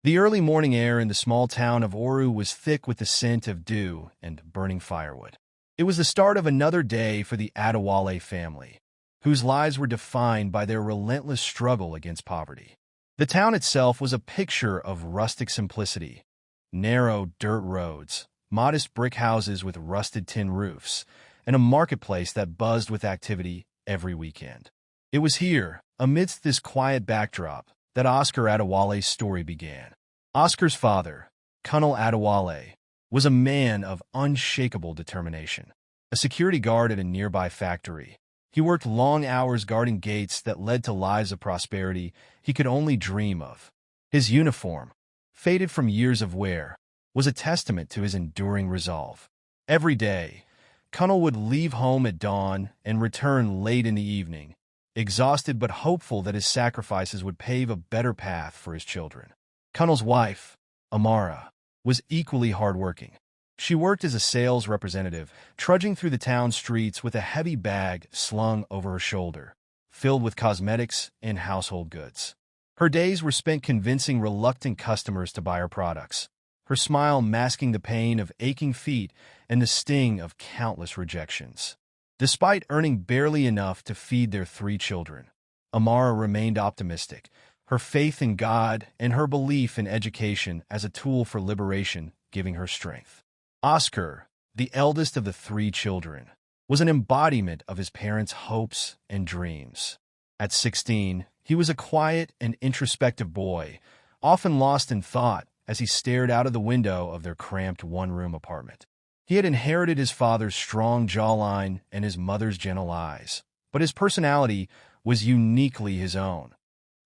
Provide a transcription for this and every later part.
The early morning air in the small town of Oru was thick with the scent of dew and burning firewood. It was the start of another day for the Adewale family, whose lives were defined by their relentless struggle against poverty. The town itself was a picture of rustic simplicity: narrow dirt roads, modest brick houses with rusted tin roofs, and a marketplace that buzzed with activity every weekend. It was here, amidst this quiet backdrop, that Oscar Adewale's story began. Oscar's father, Colonel Adewale, was a man of unshakable determination. A security guard at a nearby factory, he worked long hours guarding gates that led to lives of prosperity he could only dream of. His uniform, faded from years of wear, was a testament to his enduring resolve. Every day, Colonel would leave home at dawn and return late in the evening, exhausted but hopeful that his sacrifices would pave a better path for his children. Colonel's wife, Amara, was equally hardworking. She worked as a sales representative, trudging through the town streets with a heavy bag slung over her shoulder, filled with cosmetics and household goods. Her days were spent convincing reluctant customers to buy her products, her smile masking the pain of aching feet and the sting of countless rejections. Despite earning barely enough to feed their 3 children, Amara remained optimistic, her faith in God and her belief in education as a tool for liberation giving her strength. Oscar, the eldest of the 3 children, was an embodiment of his parents' hopes and dreams. At 16, he was a quiet and introspective boy, often lost in thought as he stared out of the window of their cramped one-room apartment. He had inherited his father's strong jawline and his mother's gentle eyes, but his personality was uniquely his own,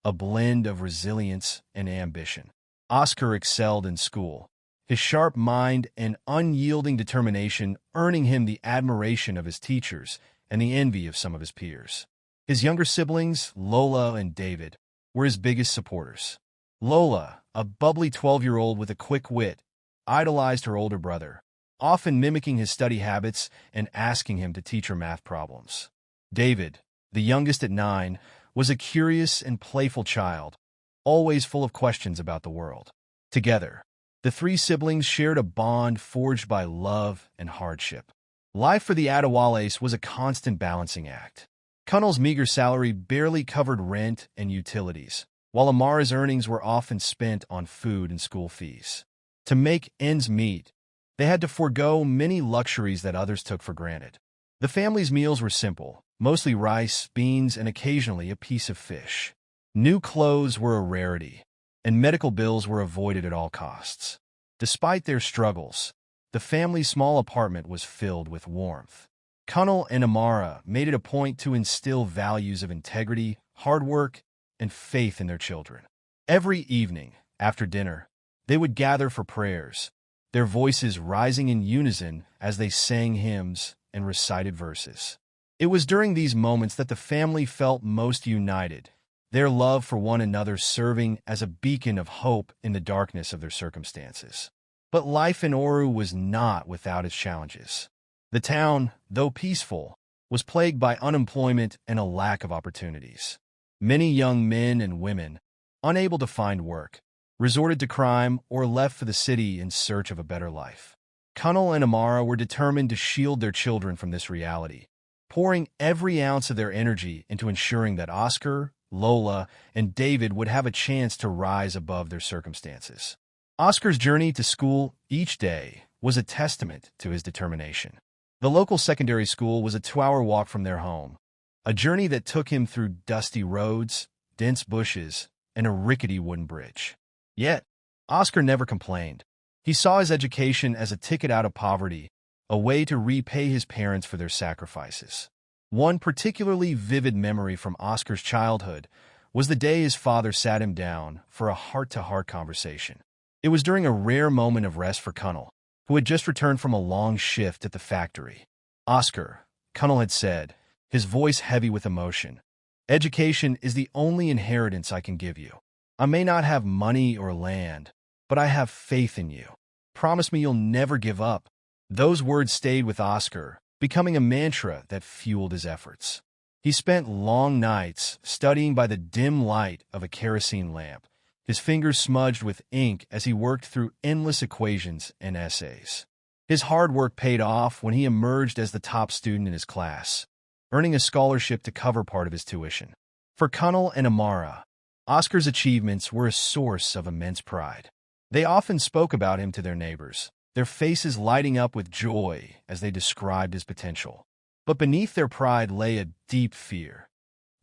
a blend of resilience and ambition. Oscar excelled in school, his sharp mind and unyielding determination earning him the admiration of his teachers and the envy of some of his peers. His younger siblings, Lola and David, were his biggest supporters. Lola, a bubbly 12-year-old with a quick wit, idolized her older brother, often mimicking his study habits and asking him to teach her math problems. David, the youngest at 9, was a curious and playful child, always full of questions about the world. Together, the 3 siblings shared a bond forged by love and hardship. Life for the Adewales was a constant balancing act. Colonel's meager salary barely covered rent and utilities, while Amara's earnings were often spent on food and school fees. To make ends meet, they had to forego many luxuries that others took for granted. The family's meals were simple, mostly rice, beans, and occasionally a piece of fish. New clothes were a rarity, and medical bills were avoided at all costs. Despite their struggles, the family's small apartment was filled with warmth. Colonel and Amara made it a point to instill values of integrity, hard work, and faith in their children. Every evening, after dinner, they would gather for prayers, their voices rising in unison as they sang hymns and recited verses. It was during these moments that the family felt most united, their love for one another serving as a beacon of hope in the darkness of their circumstances. But life in Oru was not without its challenges. The town, though peaceful, was plagued by unemployment and a lack of opportunities. Many young men and women, unable to find work, resorted to crime or left for the city in search of a better life. Colonel and Amara were determined to shield their children from this reality, pouring every ounce of their energy into ensuring that Oscar, Lola, and David would have a chance to rise above their circumstances. Oscar's journey to school each day was a testament to his determination. The local secondary school was a 2-hour walk from their home, a journey that took him through dusty roads, dense bushes, and a rickety wooden bridge. Yet, Oscar never complained. He saw his education as a ticket out of poverty, a way to repay his parents for their sacrifices. One particularly vivid memory from Oscar's childhood was the day his father sat him down for a heart-to-heart conversation. It was during a rare moment of rest for Colonel, who had just returned from a long shift at the factory. "Oscar," Colonel had said, his voice heavy with emotion, "education is the only inheritance I can give you. I may not have money or land, but I have faith in you. Promise me you'll never give up." Those words stayed with Oscar, becoming a mantra that fueled his efforts. He spent long nights studying by the dim light of a kerosene lamp, his fingers smudged with ink as he worked through endless equations and essays. His hard work paid off when he emerged as the top student in his class, earning a scholarship to cover part of his tuition. For Kunnel and Amara, Oscar's achievements were a source of immense pride. They often spoke about him to their neighbors, their faces lighting up with joy as they described his potential. But beneath their pride lay a deep fear.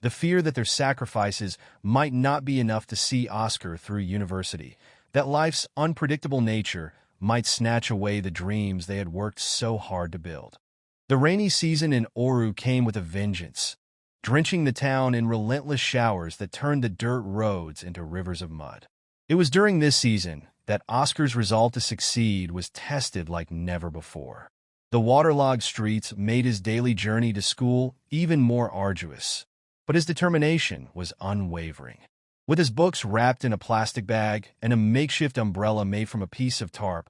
The fear that their sacrifices might not be enough to see Oscar through university, that life's unpredictable nature might snatch away the dreams they had worked so hard to build. The rainy season in Oru came with a vengeance, drenching the town in relentless showers that turned the dirt roads into rivers of mud. It was during this season that Oscar's resolve to succeed was tested like never before. The waterlogged streets made his daily journey to school even more arduous, but his determination was unwavering. With his books wrapped in a plastic bag and a makeshift umbrella made from a piece of tarp,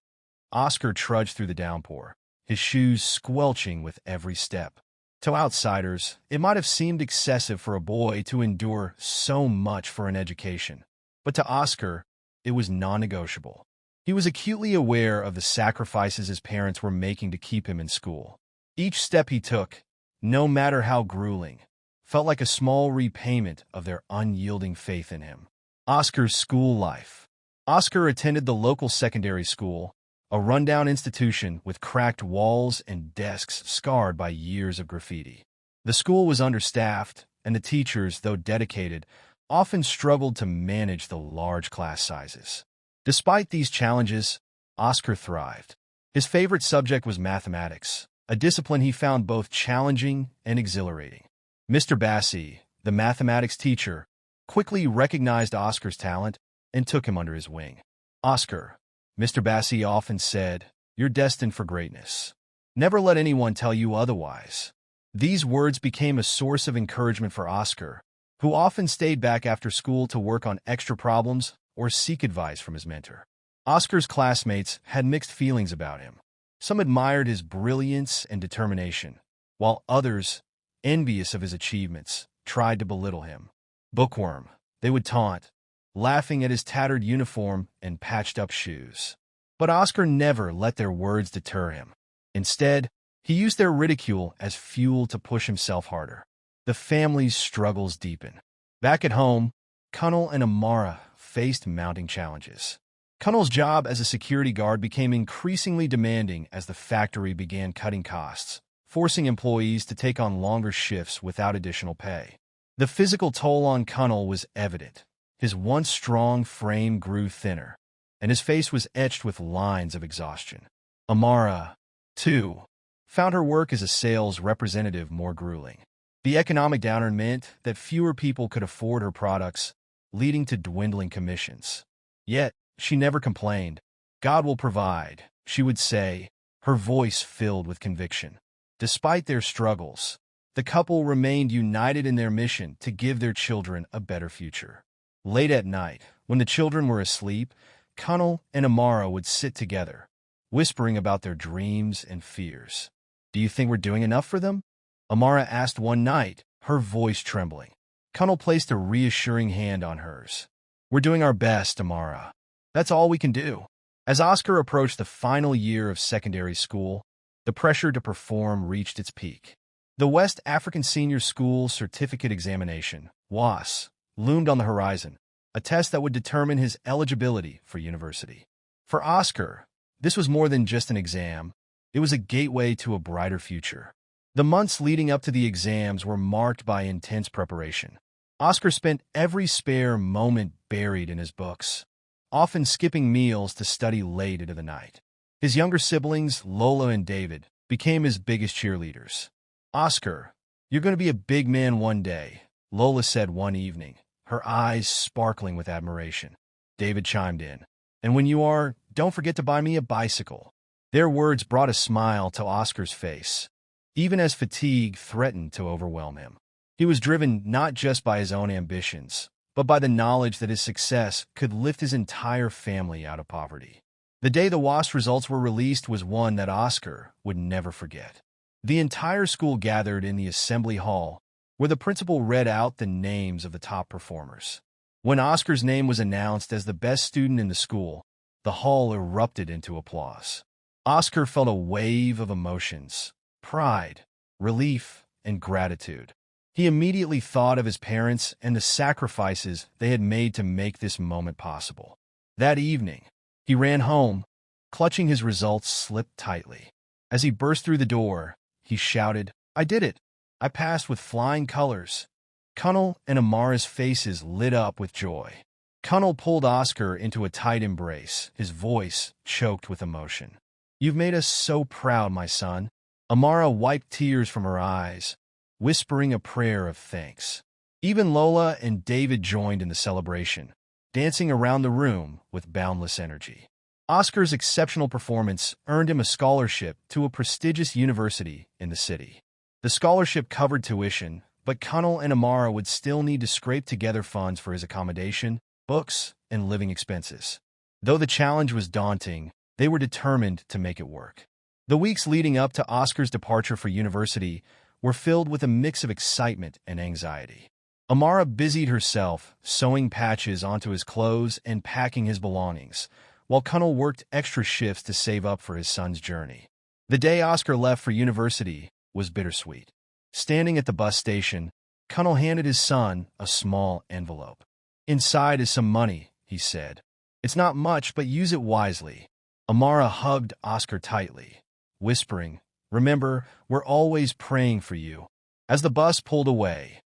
Oscar trudged through the downpour, his shoes squelching with every step. To outsiders, it might have seemed excessive for a boy to endure so much for an education, but to Oscar, it was non-negotiable. He was acutely aware of the sacrifices his parents were making to keep him in school. Each step he took, no matter how grueling, felt like a small repayment of their unyielding faith in him. Oscar's school life. Oscar attended the local secondary school, a rundown institution with cracked walls and desks scarred by years of graffiti. The school was understaffed, and the teachers, though dedicated, often struggled to manage the large class sizes. Despite these challenges, Oscar thrived. His favorite subject was mathematics, a discipline he found both challenging and exhilarating. Mr. Bassi, the mathematics teacher, quickly recognized Oscar's talent and took him under his wing. "Oscar," Mr. Bassi often said, "you're destined for greatness. Never let anyone tell you otherwise." These words became a source of encouragement for Oscar, who often stayed back after school to work on extra problems or seek advice from his mentor. Oscar's classmates had mixed feelings about him. Some admired his brilliance and determination, while others, envious of his achievements, tried to belittle him. "Bookworm," they would taunt, laughing at his tattered uniform and patched-up shoes. But Oscar never let their words deter him. Instead, he used their ridicule as fuel to push himself harder. The family's struggles deepened. Back at home, Kunnel and Amara faced mounting challenges. Kunnel's job as a security guard became increasingly demanding as the factory began cutting costs, forcing employees to take on longer shifts without additional pay. The physical toll on Kunnel was evident. His once strong frame grew thinner, and his face was etched with lines of exhaustion. Amara, too, found her work as a sales representative more grueling. The economic downturn meant that fewer people could afford her products, leading to dwindling commissions. Yet, she never complained. "God will provide," she would say, her voice filled with conviction. Despite their struggles, the couple remained united in their mission to give their children a better future. Late at night, when the children were asleep, Kunnel and Amara would sit together, whispering about their dreams and fears. "Do you think we're doing enough for them?" Amara asked one night, her voice trembling. Kunnel placed a reassuring hand on hers. "We're doing our best, Amara. That's all we can do." As Oscar approached the final year of secondary school, the pressure to perform reached its peak. The West African Senior School Certificate Examination, WAS, loomed on the horizon, a test that would determine his eligibility for university. For Oscar, this was more than just an exam. It was a gateway to a brighter future. The months leading up to the exams were marked by intense preparation. Oscar spent every spare moment buried in his books, often skipping meals to study late into the night. His younger siblings, Lola and David, became his biggest cheerleaders. "Oscar, you're going to be a big man one day," Lola said one evening, her eyes sparkling with admiration. David chimed in, "And when you are, don't forget to buy me a bicycle." Their words brought a smile to Oscar's face, even as fatigue threatened to overwhelm him. He was driven not just by his own ambitions, but by the knowledge that his success could lift his entire family out of poverty. The day the WAS results were released was one that Oscar would never forget. The entire school gathered in the assembly hall, where the principal read out the names of the top performers. When Oscar's name was announced as the best student in the school, the hall erupted into applause. Oscar felt a wave of emotions: pride, relief, and gratitude. He immediately thought of his parents and the sacrifices they had made to make this moment possible. That evening, he ran home, clutching his results slipped tightly. As he burst through the door, he shouted, "I did it! I passed with flying colors." Kunnel and Amara's faces lit up with joy. Kunnel pulled Oscar into a tight embrace, his voice choked with emotion. "You've made us so proud, my son." Amara wiped tears from her eyes, whispering a prayer of thanks. Even Lola and David joined in the celebration, dancing around the room with boundless energy. Oscar's exceptional performance earned him a scholarship to a prestigious university in the city. The scholarship covered tuition, but Kunnel and Amara would still need to scrape together funds for his accommodation, books, and living expenses. Though the challenge was daunting, they were determined to make it work. The weeks leading up to Oscar's departure for university were filled with a mix of excitement and anxiety. Amara busied herself, sewing patches onto his clothes and packing his belongings, while Kunnel worked extra shifts to save up for his son's journey. The day Oscar left for university was bittersweet. Standing at the bus station, Kunnel handed his son a small envelope. "Inside is some money," he said. "It's not much, but use it wisely." Amara hugged Oscar tightly, whispering, "Remember, we're always praying for you." As the bus pulled away,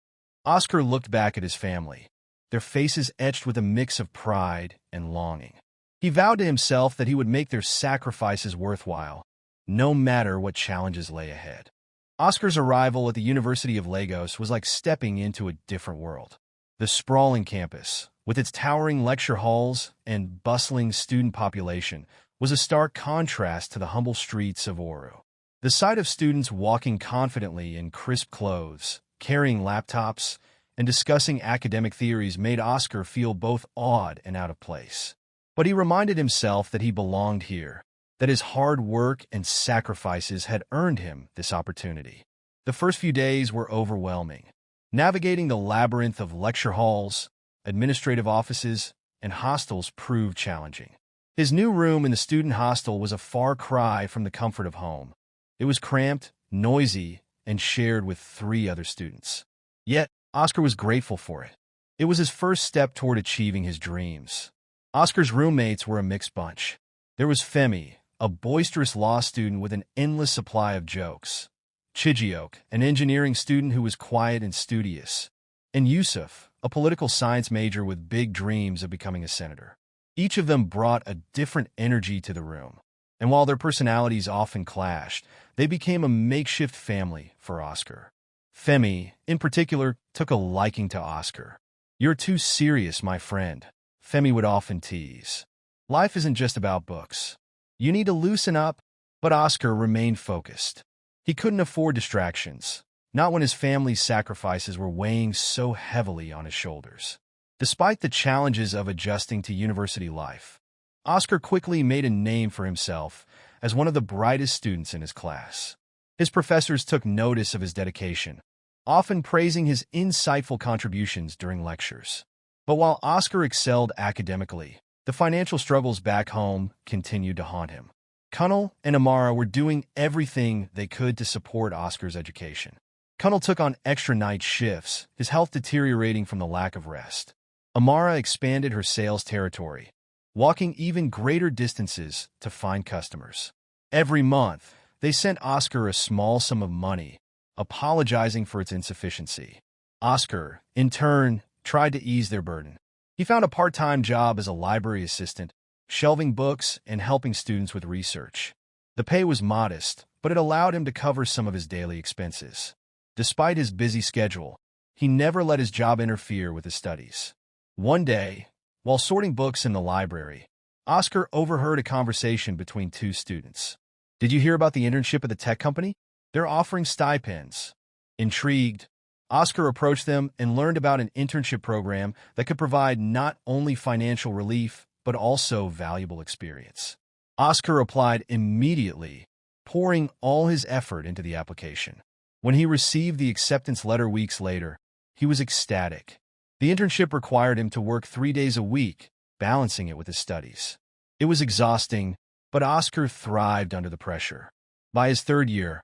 Oscar looked back at his family, their faces etched with a mix of pride and longing. He vowed to himself that he would make their sacrifices worthwhile, no matter what challenges lay ahead. Oscar's arrival at the University of Lagos was like stepping into a different world. The sprawling campus, with its towering lecture halls and bustling student population, was a stark contrast to the humble streets of Oru. The sight of students walking confidently in crisp clothes, carrying laptops, and discussing academic theories made Oscar feel both awed and out of place. But he reminded himself that he belonged here, that his hard work and sacrifices had earned him this opportunity. The first few days were overwhelming. Navigating the labyrinth of lecture halls, administrative offices, and hostels proved challenging. His new room in the student hostel was a far cry from the comfort of home. It was cramped, noisy, and shared with 3 other students. Yet, Oscar was grateful for it. It was his first step toward achieving his dreams. Oscar's roommates were a mixed bunch. There was Femi, a boisterous law student with an endless supply of jokes; Chijioke, an engineering student who was quiet and studious; and Yusuf, a political science major with big dreams of becoming a senator. Each of them brought a different energy to the room, and while their personalities often clashed, they became a makeshift family for Oscar. Femi, in particular, took a liking to Oscar. "You're too serious, my friend," Femi would often tease. "Life isn't just about books. You need to loosen up." But Oscar remained focused. He couldn't afford distractions, not when his family's sacrifices were weighing so heavily on his shoulders. Despite the challenges of adjusting to university life, Oscar quickly made a name for himself as one of the brightest students in his class. His professors took notice of his dedication, often praising his insightful contributions during lectures. But while Oscar excelled academically, the financial struggles back home continued to haunt him. Kunnel and Amara were doing everything they could to support Oscar's education. Kunnel took on extra night shifts, his health deteriorating from the lack of rest. Amara expanded her sales territory, walking even greater distances to find customers. Every month, they sent Oscar a small sum of money, apologizing for its insufficiency. Oscar, in turn, tried to ease their burden. He found a part-time job as a library assistant, shelving books and helping students with research. The pay was modest, but it allowed him to cover some of his daily expenses. Despite his busy schedule, he never let his job interfere with his studies. One day, while sorting books in the library, Oscar overheard a conversation between 2 students. "Did you hear about the internship at the tech company? They're offering stipends." Intrigued, Oscar approached them and learned about an internship program that could provide not only financial relief, but also valuable experience. Oscar applied immediately, pouring all his effort into the application. When he received the acceptance letter weeks later, he was ecstatic. The internship required him to work 3 days a week, balancing it with his studies. It was exhausting, but Oscar thrived under the pressure. By his third year,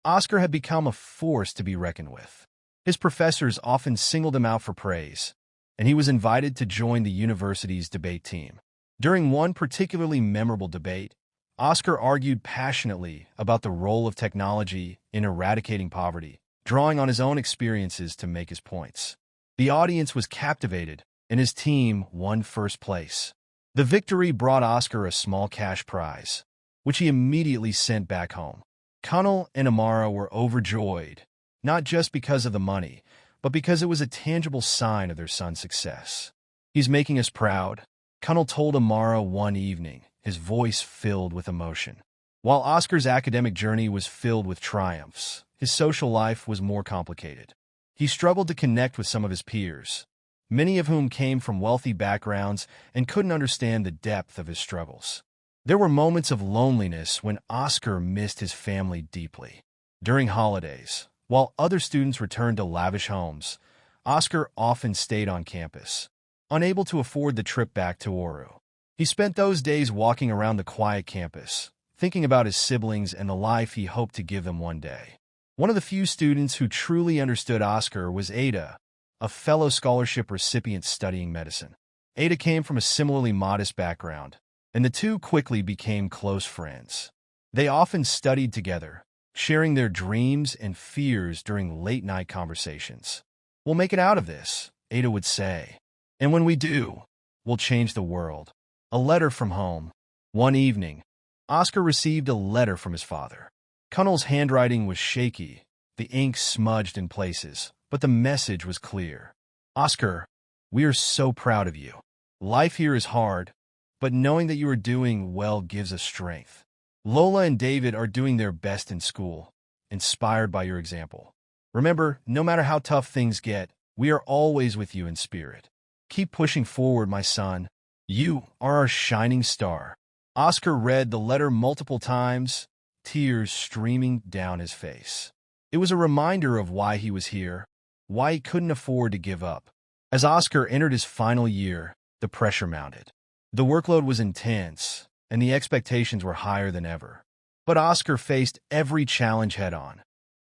Oscar had become a force to be reckoned with. His professors often singled him out for praise, and he was invited to join the university's debate team. During one particularly memorable debate, Oscar argued passionately about the role of technology in eradicating poverty, drawing on his own experiences to make his points. The audience was captivated, and his team won first place. The victory brought Oscar a small cash prize, which he immediately sent back home. Kunal and Amara were overjoyed, not just because of the money, but because it was a tangible sign of their son's success. "He's making us proud," Kunal told Amara one evening, his voice filled with emotion. While Oscar's academic journey was filled with triumphs, his social life was more complicated. He struggled to connect with some of his peers, many of whom came from wealthy backgrounds and couldn't understand the depth of his struggles. There were moments of loneliness when Oscar missed his family deeply. During holidays, while other students returned to lavish homes, Oscar often stayed on campus, unable to afford the trip back to Oru. He spent those days walking around the quiet campus, thinking about his siblings and the life he hoped to give them one day. One of the few students who truly understood Oscar was Ada, a fellow scholarship recipient studying medicine. Ada came from a similarly modest background, and the two quickly became close friends. They often studied together, sharing their dreams and fears during late-night conversations. "We'll make it out of this," Ada would say. "And when we do, we'll change the world." A letter from home. One evening, Oscar received a letter from his father. Kunal's handwriting was shaky, the ink smudged in places, but the message was clear. "Oscar, we are so proud of you. Life here is hard, but knowing that you are doing well gives us strength. Lola and David are doing their best in school, inspired by your example. Remember, no matter how tough things get, we are always with you in spirit. Keep pushing forward, my son. You are our shining star." Oscar read the letter multiple times, tears streaming down his face. It was a reminder of why he was here, why he couldn't afford to give up. As Oscar entered his final year, the pressure mounted. The workload was intense, and the expectations were higher than ever. But Oscar faced every challenge head-on,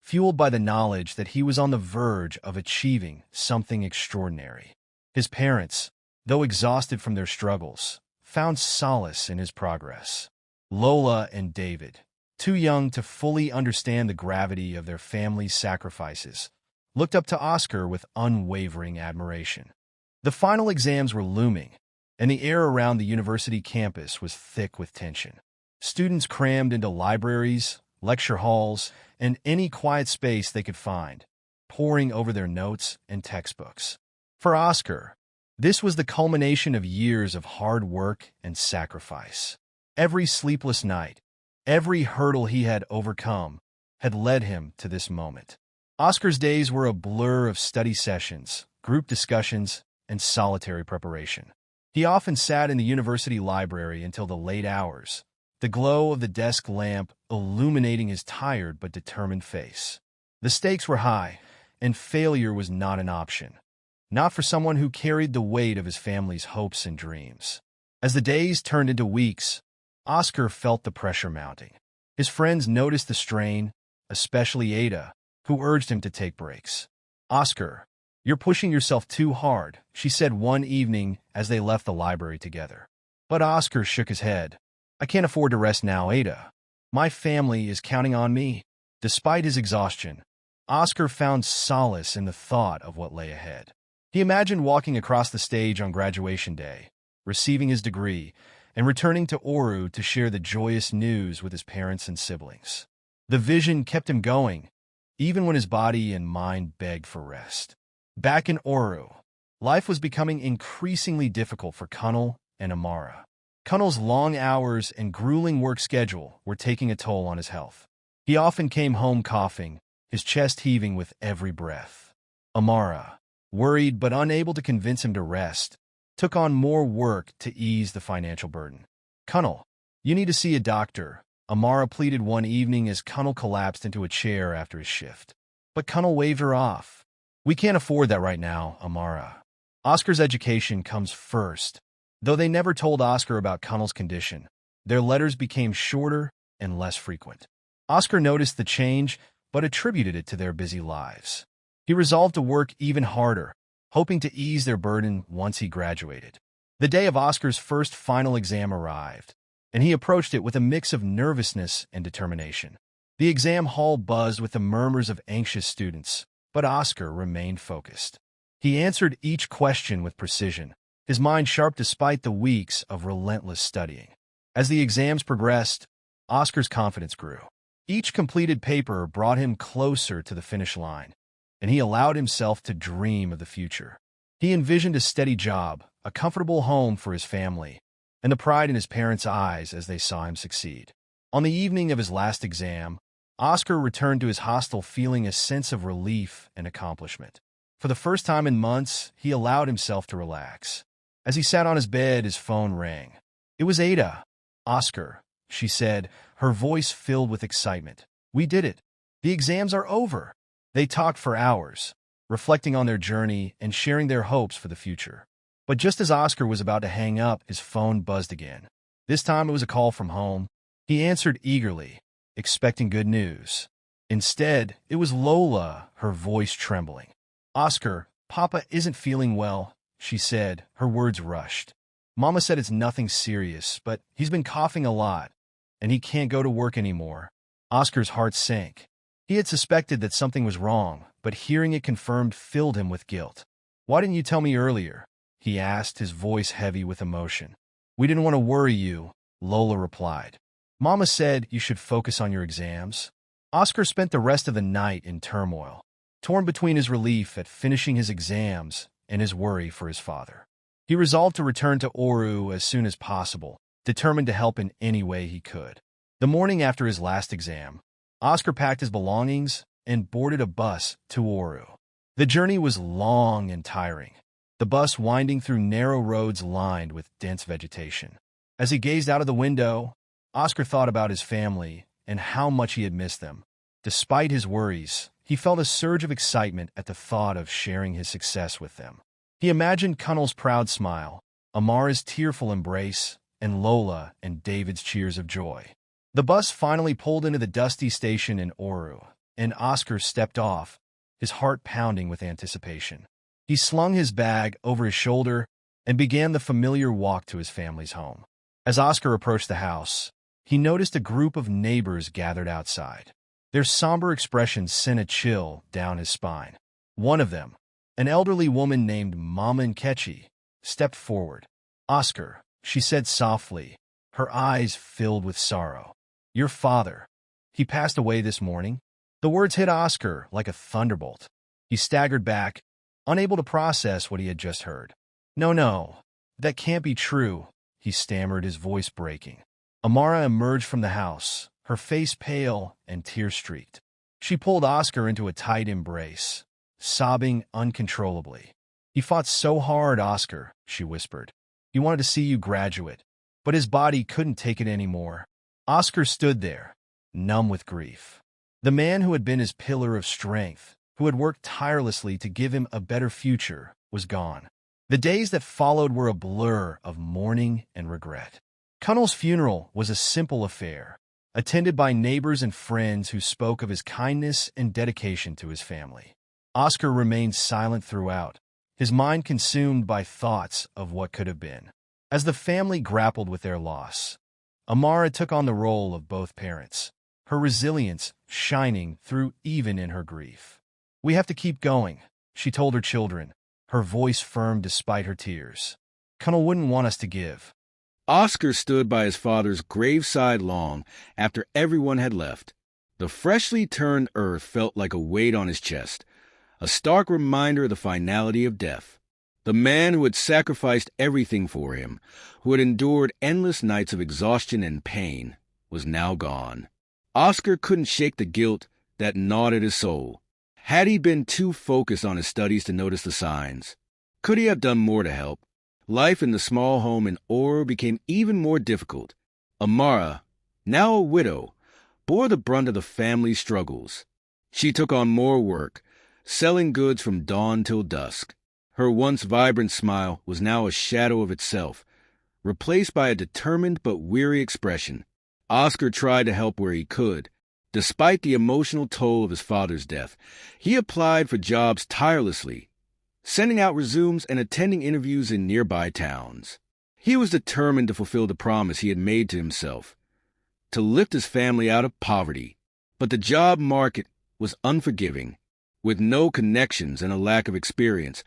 fueled by the knowledge that he was on the verge of achieving something extraordinary. His parents, though exhausted from their struggles, found solace in his progress. Lola and David, too young to fully understand the gravity of their family's sacrifices, looked up to Oscar with unwavering admiration. The final exams were looming, and the air around the university campus was thick with tension. Students crammed into libraries, lecture halls, and any quiet space they could find, poring over their notes and textbooks. For Oscar, this was the culmination of years of hard work and sacrifice. Every sleepless night, every hurdle he had overcome, had led him to this moment. Oscar's days were a blur of study sessions, group discussions, and solitary preparation. He often sat in the university library until the late hours, the glow of the desk lamp illuminating his tired but determined face. The stakes were high, and failure was not an option. Not for someone who carried the weight of his family's hopes and dreams. As the days turned into weeks, Oscar felt the pressure mounting. His friends noticed the strain, especially Ada, who urged him to take breaks. "Oscar, you're pushing yourself too hard," she said one evening as they left the library together. But Oscar shook his head. "I can't afford to rest now, Ada. My family is counting on me." Despite his exhaustion, Oscar found solace in the thought of what lay ahead. He imagined walking across the stage on graduation day, receiving his degree, and returning to Oru to share the joyous news with his parents and siblings. The vision kept him going, even when his body and mind begged for rest. Back in Oru, life was becoming increasingly difficult for Kunal and Amara. Kunal's long hours and grueling work schedule were taking a toll on his health. He often came home coughing, his chest heaving with every breath. Amara, worried but unable to convince him to rest, took on more work to ease the financial burden. "Kunal, you need to see a doctor," Amara pleaded one evening as Kunal collapsed into a chair after his shift. But Kunal waved her off. "We can't afford that right now, Amara. Oscar's education comes first. Though they never told Oscar about Connell's condition, their letters became shorter and less frequent. Oscar noticed the change, but attributed it to their busy lives. He resolved to work even harder, hoping to ease their burden once he graduated. The day of Oscar's first final exam arrived, and he approached it with a mix of nervousness and determination. The exam hall buzzed with the murmurs of anxious students, but Oscar remained focused. He answered each question with precision, his mind sharp despite the weeks of relentless studying. As the exams progressed, Oscar's confidence grew. Each completed paper brought him closer to the finish line, and he allowed himself to dream of the future. He envisioned a steady job, a comfortable home for his family, and the pride in his parents' eyes as they saw him succeed. On the evening of his last exam, Oscar returned to his hostel feeling a sense of relief and accomplishment. For the first time in months, he allowed himself to relax. As he sat on his bed, his phone rang. It was Ada. "Oscar," she said, her voice filled with excitement. "We did it. The exams are over." They talked for hours, reflecting on their journey and sharing their hopes for the future. But just as Oscar was about to hang up, his phone buzzed again. This time it was a call from home. He answered eagerly, expecting good news. Instead, it was Lola, her voice trembling. "Oscar, Papa isn't feeling well," she said, her words rushed. "Mama said it's nothing serious, but he's been coughing a lot, and he can't go to work anymore." Oscar's heart sank. He had suspected that something was wrong, but hearing it confirmed filled him with guilt. "Why didn't you tell me earlier?" he asked, his voice heavy with emotion. "We didn't want to worry you," Lola replied. "Mama said you should focus on your exams." Oscar spent the rest of the night in turmoil, torn between his relief at finishing his exams and his worry for his father. He resolved to return to Oru as soon as possible, determined to help in any way he could. The morning after his last exam, Oscar packed his belongings and boarded a bus to Oru. The journey was long and tiring, the bus winding through narrow roads lined with dense vegetation. As he gazed out of the window, Oscar thought about his family and how much he had missed them. Despite his worries, he felt a surge of excitement at the thought of sharing his success with them. He imagined Connell's proud smile, Amara's tearful embrace, and Lola and David's cheers of joy. The bus finally pulled into the dusty station in Oru, and Oscar stepped off, his heart pounding with anticipation. He slung his bag over his shoulder and began the familiar walk to his family's home. As Oscar approached the house, he noticed a group of neighbors gathered outside. Their somber expressions sent a chill down his spine. One of them, an elderly woman named Mama Nkechi, stepped forward. "Oscar," she said softly, her eyes filled with sorrow. "Your father. He passed away this morning." The words hit Oscar like a thunderbolt. He staggered back, unable to process what he had just heard. No, that can't be true," he stammered, his voice breaking. Amara emerged from the house, her face pale and tear-streaked. She pulled Oscar into a tight embrace, sobbing uncontrollably. "He fought so hard, Oscar," she whispered. "He wanted to see you graduate, but his body couldn't take it anymore." Oscar stood there, numb with grief. The man who had been his pillar of strength, who had worked tirelessly to give him a better future, was gone. The days that followed were a blur of mourning and regret. Connell's funeral was a simple affair, attended by neighbors and friends who spoke of his kindness and dedication to his family. Oscar remained silent throughout, his mind consumed by thoughts of what could have been. As the family grappled with their loss, Amara took on the role of both parents, her resilience shining through even in her grief. "We have to keep going," she told her children, her voice firm despite her tears. "Connell wouldn't want us to give." Oscar stood by his father's graveside long after everyone had left. The freshly turned earth felt like a weight on his chest, a stark reminder of the finality of death. The man who had sacrificed everything for him, who had endured endless nights of exhaustion and pain, was now gone. Oscar couldn't shake the guilt that gnawed at his soul. Had he been too focused on his studies to notice the signs? Could he have done more to help? Life in the small home in Oru became even more difficult. Amara, now a widow, bore the brunt of the family's struggles. She took on more work, selling goods from dawn till dusk. Her once vibrant smile was now a shadow of itself, replaced by a determined but weary expression. Oscar tried to help where he could. Despite the emotional toll of his father's death, he applied for jobs tirelessly, sending out resumes and attending interviews in nearby towns. He was determined to fulfill the promise he had made to himself, to lift his family out of poverty. But the job market was unforgiving. With no connections and a lack of experience,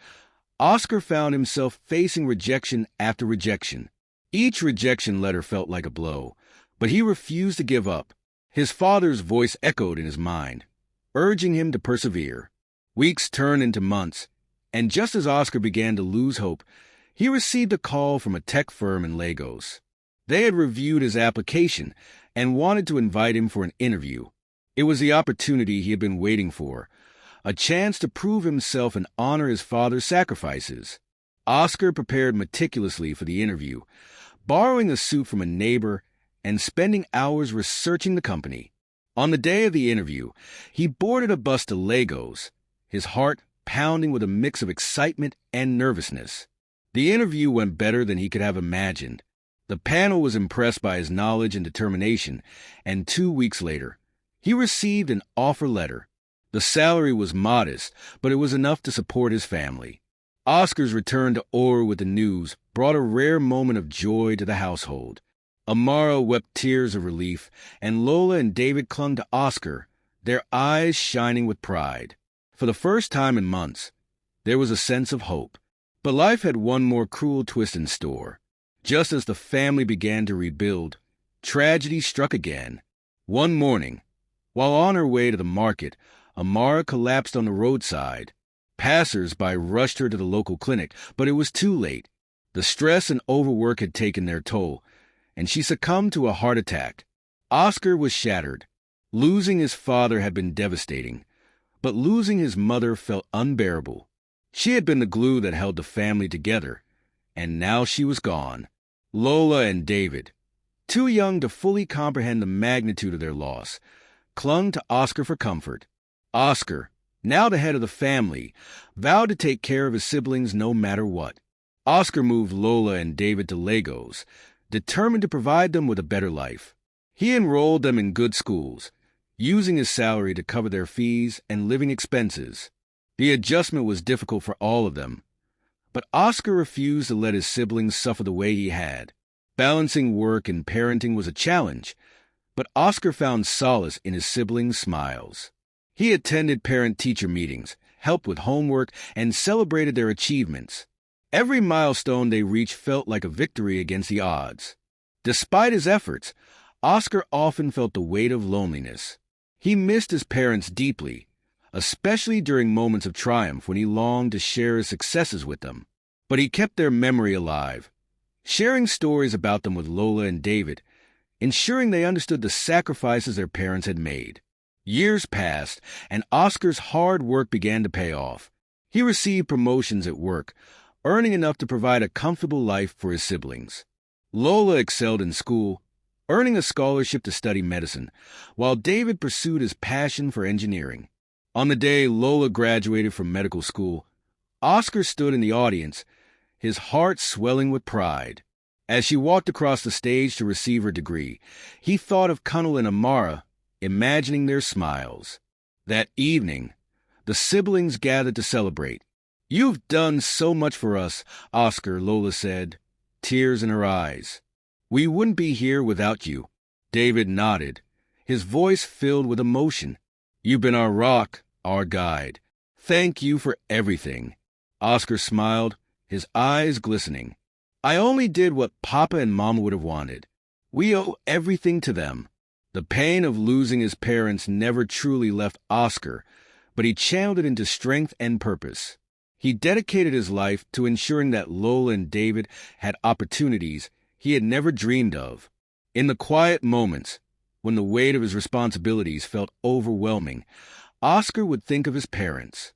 Oscar found himself facing rejection after rejection. Each rejection letter felt like a blow, but he refused to give up. His father's voice echoed in his mind, urging him to persevere. Weeks turned into months, and just as Oscar began to lose hope, he received a call from a tech firm in Lagos. They had reviewed his application and wanted to invite him for an interview. It was the opportunity he had been waiting for, a chance to prove himself and honor his father's sacrifices. Oscar prepared meticulously for the interview, borrowing a suit from a neighbor and spending hours researching the company. On the day of the interview, he boarded a bus to Lagos, his heart pounding with a mix of excitement and nervousness. The interview went better than he could have imagined. The panel was impressed by his knowledge and determination, and 2 weeks later, he received an offer letter. The salary was modest, but it was enough to support his family. Oscar's return to Oru with the news brought a rare moment of joy to the household. Amara wept tears of relief, and Lola and David clung to Oscar, their eyes shining with pride. For the first time in months, there was a sense of hope. But life had one more cruel twist in store. Just as the family began to rebuild, tragedy struck again. One morning, while on her way to the market, Amara collapsed on the roadside. Passers-by rushed her to the local clinic, but it was too late. The stress and overwork had taken their toll, and she succumbed to a heart attack. Oscar was shattered. Losing his father had been devastating, but losing his mother felt unbearable. She had been the glue that held the family together, and now she was gone. Lola and David, too young to fully comprehend the magnitude of their loss, clung to Oscar for comfort. Oscar, now the head of the family, vowed to take care of his siblings no matter what. Oscar moved Lola and David to Lagos, determined to provide them with a better life. He enrolled them in good schools, using his salary to cover their fees and living expenses. The adjustment was difficult for all of them, but Oscar refused to let his siblings suffer the way he had. Balancing work and parenting was a challenge, but Oscar found solace in his siblings' smiles. He attended parent-teacher meetings, helped with homework, and celebrated their achievements. Every milestone they reached felt like a victory against the odds. Despite his efforts, Oscar often felt the weight of loneliness. He missed his parents deeply, especially during moments of triumph when he longed to share his successes with them. But he kept their memory alive, sharing stories about them with Lola and David, ensuring they understood the sacrifices their parents had made. Years passed, and Oscar's hard work began to pay off. He received promotions at work, earning enough to provide a comfortable life for his siblings. Lola excelled in school, earning a scholarship to study medicine, while David pursued his passion for engineering. On the day Lola graduated from medical school, Oscar stood in the audience, his heart swelling with pride. As she walked across the stage to receive her degree, he thought of Kunal and Amara, imagining their smiles. That evening, the siblings gathered to celebrate. "You've done so much for us, Oscar," Lola said, tears in her eyes. "We wouldn't be here without you." David nodded, his voice filled with emotion. "You've been our rock, our guide. Thank you for everything." Oscar smiled, his eyes glistening. "I only did what Papa and Mama would have wanted. We owe everything to them." The pain of losing his parents never truly left Oscar, but he channeled it into strength and purpose. He dedicated his life to ensuring that Lola and David had opportunities he had never dreamed of. In the quiet moments, when the weight of his responsibilities felt overwhelming, Oscar would think of his parents.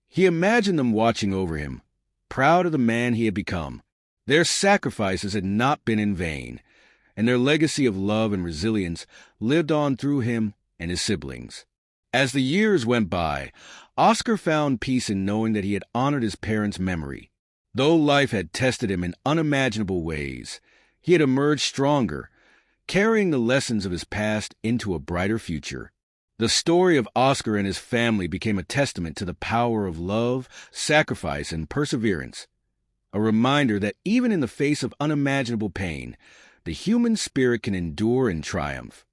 He imagined them watching over him, proud of the man he had become. Their sacrifices had not been in vain, and their legacy of love and resilience lived on through him and his siblings. As the years went by, Oscar found peace in knowing that he had honored his parents' memory. Though life had tested him in unimaginable ways, he had emerged stronger, carrying the lessons of his past into a brighter future. The story of Oscar and his family became a testament to the power of love, sacrifice, and perseverance. A reminder that even in the face of unimaginable pain, the human spirit can endure and triumph.